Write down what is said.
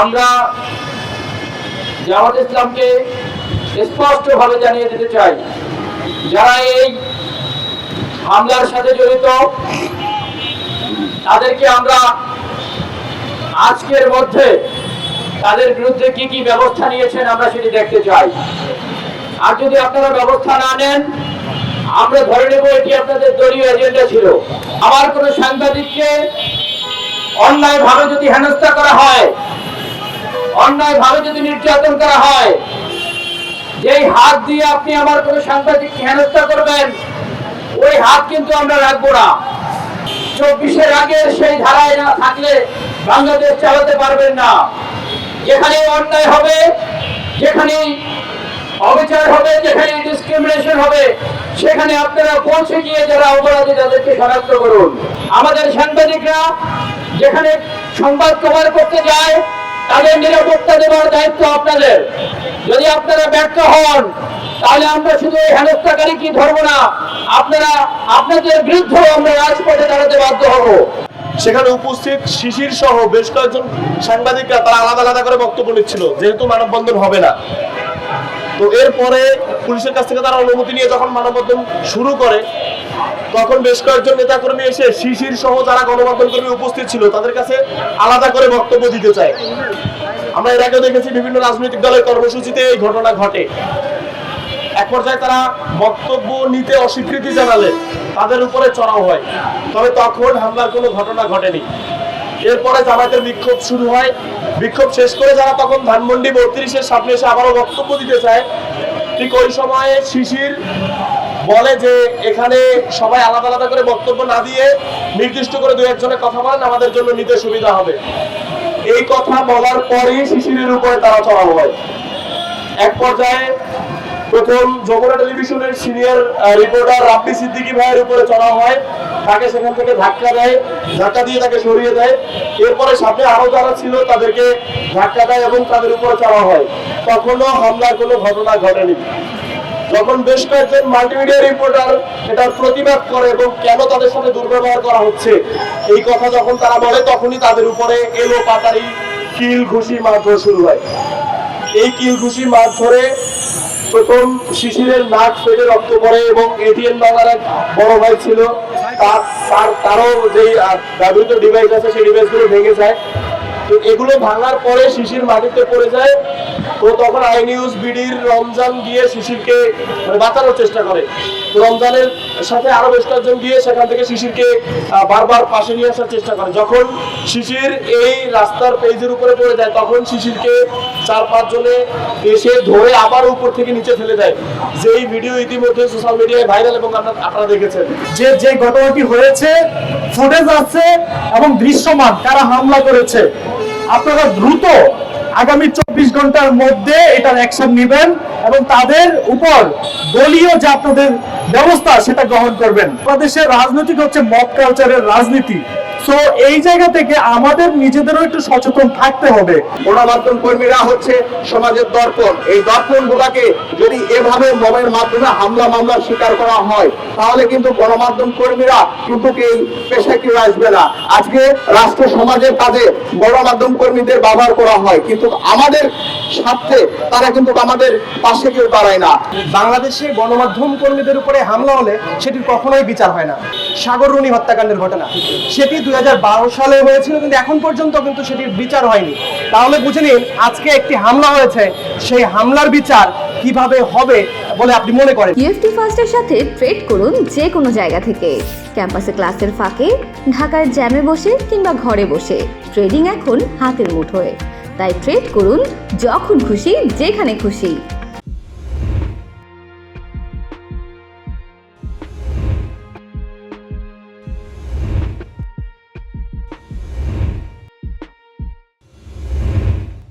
আমরা জামাত ইসলামকে স্পষ্টভাবে জানিয়ে দিতে চাই, যারা এই হামলার সাথে জড়িত তাদেরকে আমরা আজকের মধ্যে তাদের বিরুদ্ধে কি কি ব্যবস্থা নিয়েছেন আমরা সেটি দেখতে চাই। আর যদি আপনারা ব্যবস্থা না নেন, আমরা ধরে নেব এটি আপনাদের দলীয় এজেন্ডা ছিল। আবার কোন সাংবাদিককে অন্যায়ভাবে যদি হেনস্থা করা হয়, অন্যায়ভাবে যদি নির্যাতন করা হয়, যেই হাত দিয়ে আপনি আমার কোন সাংবাদিককে হেনস্থা করবেন, ওই হাত কিন্তু আমরা রাখবো না। 24-এর আগের সেই ধারায় না থাকলে বাংলাদেশ চালাতে পারবেন না। যেখানে অন্যায় হবে, যেখানে অবিচার হবে, যেখানে ডিসক্রিমিনেশন হবে, সেখানে আপনারা পৌঁছে গিয়ে যারা অপরাধী তাদেরকে শনাক্ত করুন। আমাদের সাংবাদিকরা যেখানে সংবাদ কভার করতে যায়, তাদের নিরাপত্তা দেওয়ার দায়িত্ব আপনাদের। যদি আপনারা ব্যর্থ হন, তাহলে আমরা শুধু এই হেনস্থাকারী কি ধরবো না, আপনাদের বিরুদ্ধে আমরা রাজপথে দাঁড়াতে বাধ্য হব। সেখানে উপস্থিত শিশির সহ বেশ কয়েকজন সাংবাদিকরা তারা আলাদা আলাদা করে বক্তব্য নিচ্ছিল, যেহেতু মানববন্ধন হবে না। তো এরপরে পুলিশের কাছ থেকে তারা অনুমতি নিয়ে যখন মানববন্ধন শুরু করে, তখন বেশ কয়েকজন নেতাকর্মী এসে শিশির সহ যারা গণমাধ্যম কর্মী উপস্থিত ছিল তাদের কাছে আলাদা করে বক্তব্য দিতে চায়। আমরা এর আগে দেখেছি বিভিন্ন রাজনৈতিক দলের কর্মসূচিতে এই ঘটনা ঘটে। এক পর্যায়ে তারা বক্তব্য নিতে অস্বীকৃতি জানালে তাদের উপরে চড়াও হয়, তবে তখন হামলার কোনো ঘটনা ঘটেনি। এরপরে জামায়াতের বিক্ষোভ শুরু হয়। বিক্ষোভ শেষ করে যারা তখন ধানমন্ডি 32-এর সামনে এসে আবারও বক্তব্য দিতে চায়, ঠিক ওই সময়ে শিশির বলে যে এখানে সবাই আলাদা আলাদা করে বক্তব্য না দিয়ে নির্দিষ্ট করে দু একজনের কথা বলেন, আমাদের জন্য নিতে সুবিধা হবে। এই কথা বলার পরই শিশিরের উপরে তারা চড়াও হয়। এক পর্যায়ে প্রথম যমুনা টেলিভিশনের সিনিয়র রিপোর্টার রাব্বি সিদ্দিকী ভাইয়ের উপরে চড়াও হয়, তাকে সেখান থেকে ধাক্কা দেয়, ধাক্কা দিয়ে তাকে সরিয়ে দেয়। এরপরে সাথে আরো যারা ছিল তাদেরকে ধাক্কা দেয় এবং তাদের উপরে চড়াও হয়। তখনও হামলার কোনো ঘটনা ঘটেনি। যখন বেশ কয়েকজন মাল্টিমিডিয়া রিপোর্টার এটার প্রতিবাদ করে এবং কেন তাদের সাথে দুর্ব্যবহার করা হচ্ছে এই কথা যখন তারা বলে, তখনই তাদের উপরে এলো পাতারি কিল ঘুষি মারধর শুরু হয়। এই কিল ঘুষি মারধরে প্রথম শিশিরের নাক ফেটে রক্ত পড়ে এবং এটিএন বাংলার এক বড় ভাই ছিল, তারও যেই ব্যবহৃত ডিভাইস আছে সেই ডিভাইসগুলো ভেঙে যায়। তো এগুলো ভাঙার পরে শিশির মাটিতে পড়ে যায়। তো তখন আই নিউজ বিডির রমজান গিয়ে শিশিরকে বাঁচানোর চেষ্টা করে। তো রমজানের সাথে আরো বেশ কয়েকজন গিয়ে সেখান থেকে শিশিরকে বারবার পাশে নিয়ে আসার চেষ্টা করে। যখন শিশির এই রাস্তার পেজের উপরে পড়ে যায়, তখন শিশিরকে 4-5 জনে এসে ধরে আবার উপর থেকে নিচে ফেলে দেয়, যেই ভিডিও ইতিমধ্যে সোশ্যাল মিডিয়ায় ভাইরাল এবং আপনারা দেখেছেন। যে ঘটনাটি হয়েছে ফুটেজ আছে এবং দৃশ্যমান কারা হামলা করেছে। আপনারা দ্রুত আগামী 24 ঘন্টার মধ্যে এটার অ্যাকশন নেবেন এবং তাদের উপর দলীয় যে আপনাদের ব্যবস্থা সেটা গ্রহণ করবেন। বাংলাদেশের রাজনীতি হচ্ছে মব কালচারের রাজনীতি। সো এই জায়গা থেকে আমাদের নিজেদেরও একটু সচেতন থাকতে হবে। গণমাধ্যম কর্মীরা হচ্ছে সমাজের দর্পণ। এই দর্পণ গুলাকে যদি এভাবে মবের মাধ্যমে হামলা মামলার শিকার করা হয়, তাহলে কিন্তু গণমাধ্যম কর্মীরা কিন্তু এই পেশায় কেউ আসবে না। আজকে রাষ্ট্র সমাজের কাজে গণমাধ্যম কর্মীদের ব্যবহার করা হয়, কিন্তু আমাদের স্বার্থে তারা কিন্তু আমাদের পাশে কেউ দাঁড়ায় না। বাংলাদেশে গণমাধ্যম কর্মীদের উপরে হামলা হলে সেটির কখনোই বিচার হয় না। সাগর রুনি হত্যাকাণ্ডের ঘটনা, সেটি 2012 সালে হয়েছিল, কিন্তু এখন পর্যন্ত কিন্তু সেটির বিচার হয়নি। তাহলে বুঝে নিন আজকে একটি হামলা হয়েছে, সেই হামলার বিচার কিভাবে হবে বলে আপনি মনে করেন? ইউএফটি ফার্স্টের সাথে ট্রেড করুন যে কোনো জায়গা থেকে। ক্যাম্পাসে ক্লাসের ফাঁকে, ঢাকার জ্যামে বসে কিংবা ঘরে বসে, ট্রেডিং এখন হাতের মুঠোয়। তাই ট্রেড করুন যখন খুশি, যেখানে খুশি।